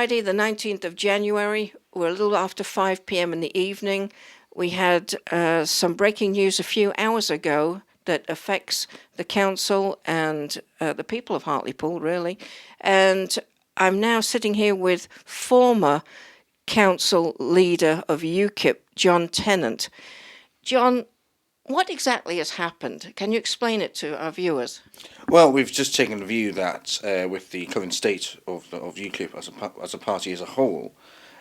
Friday, the 19th of January. We're a little after 5 p.m. in the evening. We had some breaking news a few hours ago that affects the council and the people of Hartlepool, really. And I'm now sitting here with former council leader of UKIP, John Tennant. John, what exactly has happened? Can you explain it to our viewers? Well, we've just taken the view that with the current state of UKIP as a party as a whole,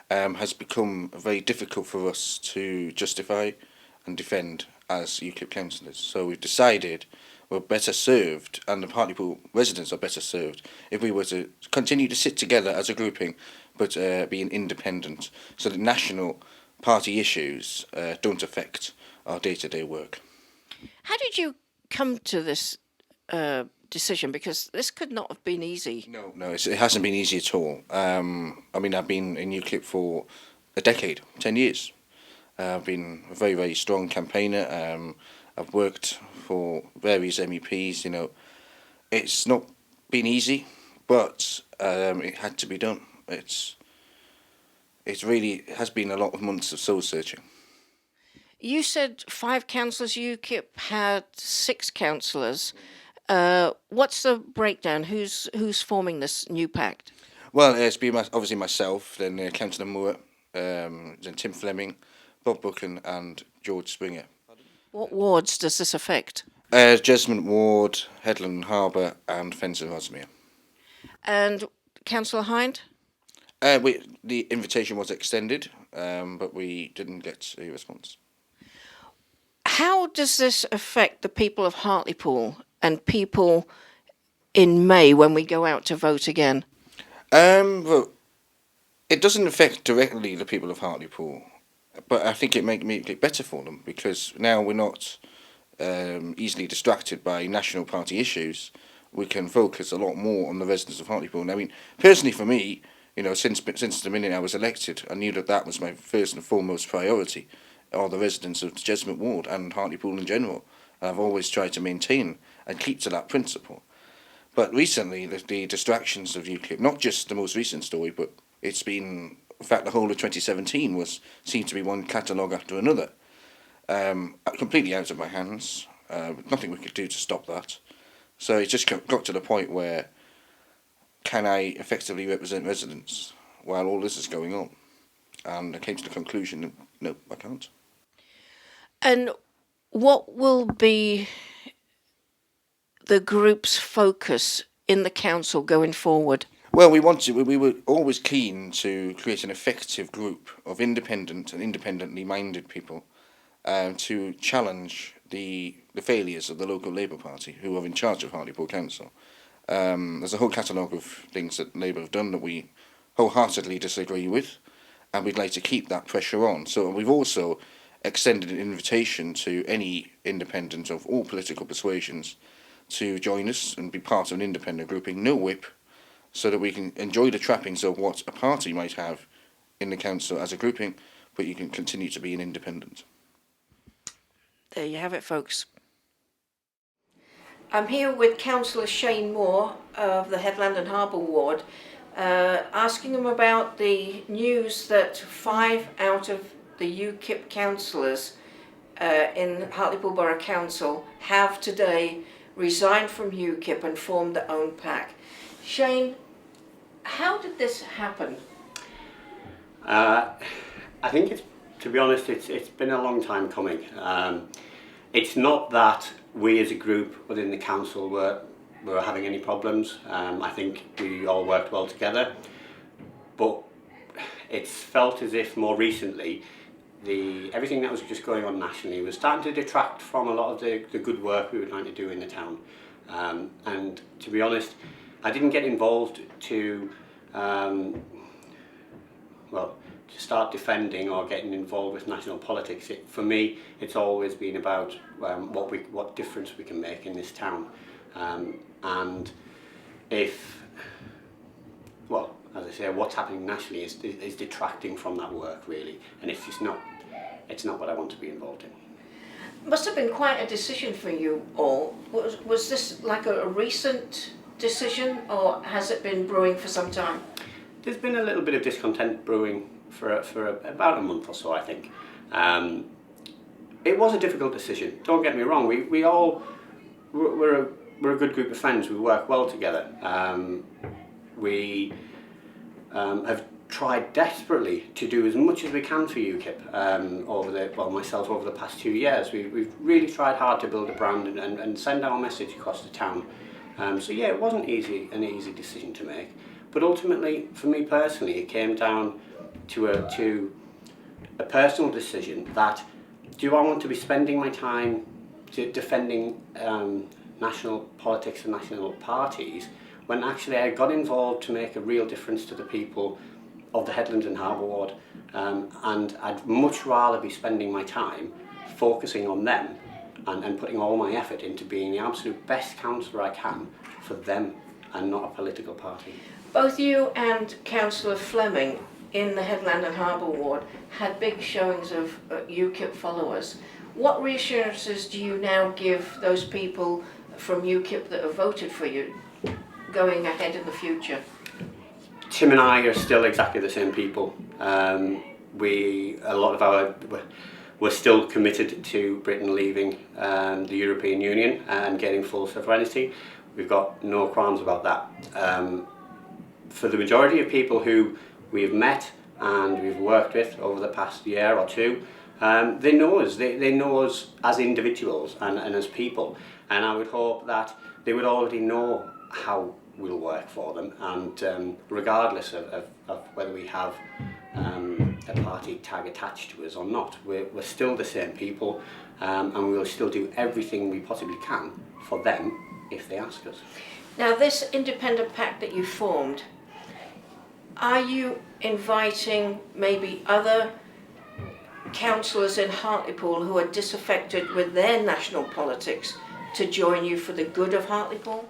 has become very difficult for us to justify and defend as UKIP councillors. So we've decided we're better served, and the Hartlepool residents are better served, if we were to continue to sit together as a grouping, but being independent, so that national party issues don't affect our day-to-day work. How did you come to this decision? Because this could not have been easy. No, it hasn't been easy at all. I mean, I've been in UKIP for a decade, 10 years. I've been a very, very strong campaigner. I've worked for various MEPs. You know, it's not been easy, but it had to be done. It really has been a lot of months of soul searching. You said 5 councillors. UKIP had 6 councillors. What's the breakdown? Who's forming this new pact? Well, it's been obviously myself, then Councillor Moore, then Tim Fleming, Bob Buchan and George Springer. What wards does this affect? Jesmond Ward, Headland Harbour and Fenton Rosmere. And Councillor Hind? The invitation was extended, but we didn't get a response. How does this affect the people of Hartlepool and people in May when we go out to vote again? Well, it doesn't affect directly the people of Hartlepool, but I think it makes it better for them, because now we're not easily distracted by national party issues. We can focus a lot more on the residents of Hartlepool. And I mean, personally for me, you know, since the minute I was elected, I knew that was my first and foremost priority, are the residents of Jesmond Ward and Hartlepool in general. And I've always tried to maintain and keep to that principle. But recently, the distractions of UKIP, not just the most recent story, but it's been, in fact, the whole of 2017 seemed to be one catalogue after another. Completely out of my hands. Nothing we could do to stop that. So it just got to the point where, can I effectively represent residents while all this is going on? And I came to the conclusion that, no, I can't. And what will be the group's focus in the council going forward? Well, we were always keen to create an effective group of independent and independently minded people to challenge the failures of the local Labour Party, who are in charge of Hartlepool Council. There's a whole catalogue of things that Labour have done that we wholeheartedly disagree with, and we'd like to keep that pressure on. So we've also extended an invitation to any independent of all political persuasions to join us and be part of an independent grouping, no whip, so that we can enjoy the trappings of what a party might have in the council as a grouping, but you can continue to be an independent. There you have it, folks. I'm here with Councillor Shane Moore of the Headland and Harbour Ward, asking him about the news that 5 out of the UKIP councillors in Hartlepool Borough Council have today resigned from UKIP and formed their own pack. Shane, how did this happen? I think to be honest, it's been a long time coming. It's not that we as a group within the council were having any problems. I think we all worked well together, but it's felt as if more recently everything that was just going on nationally was starting to detract from a lot of the good work we were trying to do in the town. And to be honest, I didn't get involved to start defending or getting involved with national politics. For me, it's always been about what difference we can make in this town. And if, well, as I say, what's happening nationally is detracting from that work, really, and it's not what I want to be involved in. Must have been quite a decision for you all. Was this like a recent decision, or has it been brewing for some time? there's been a little bit of discontent brewing for about a month or so, I think. It was a difficult decision. Don't get me wrong. We're a good group of friends. We work well together. We have tried desperately to do as much as we can for UKIP myself over the past 2 years. We've really tried hard to build a brand and send our message across the town. So yeah, it wasn't an easy decision to make. But ultimately, for me personally, it came down to a personal decision that, do I want to be spending my time defending national politics and national parties when actually I got involved to make a real difference to the people of the Headlands and Harbour Ward, and I'd much rather be spending my time focusing on them and putting all my effort into being the absolute best councillor I can for them and not a political party. Both you and Councillor Fleming in the Headland and Harbour Ward had big showings of UKIP followers. What reassurances do you now give those people from UKIP that have voted for you going ahead in the future? Tim and I are still exactly the same people. We're still committed to Britain leaving the European Union and getting full sovereignty. We've got no qualms about that. For the majority of people who we've met and we've worked with over the past year or two, they know us. They know us as individuals and as people. And I would hope that they would already know how we'll work for them, and regardless of whether we have a party tag attached to us or not, we're still the same people, and we will still do everything we possibly can for them if they ask us. Now, this independent pact that you formed, are you inviting maybe other councillors in Hartlepool who are disaffected with their national politics to join you for the good of Hartlepool?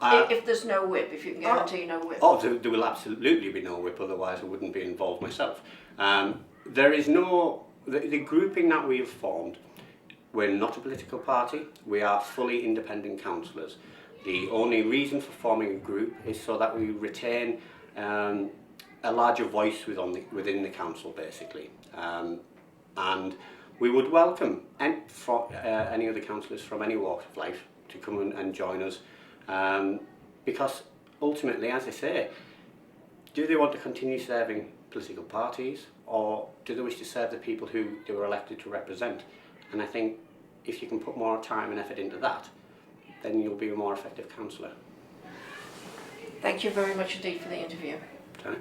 If there's no whip, if you can guarantee no whip. There will absolutely be no whip, otherwise I wouldn't be involved myself. There is no... The grouping that we've formed, we're not a political party, we are fully independent councillors. The only reason for forming a group is so that we retain a larger voice within the council, basically. And we would welcome any other councillors from any walk of life to come and join us. Because ultimately, as I say, do they want to continue serving political parties, or do they wish to serve the people who they were elected to represent? And I think if you can put more time and effort into that, then you'll be a more effective councillor. Thank you very much indeed for the interview. Okay.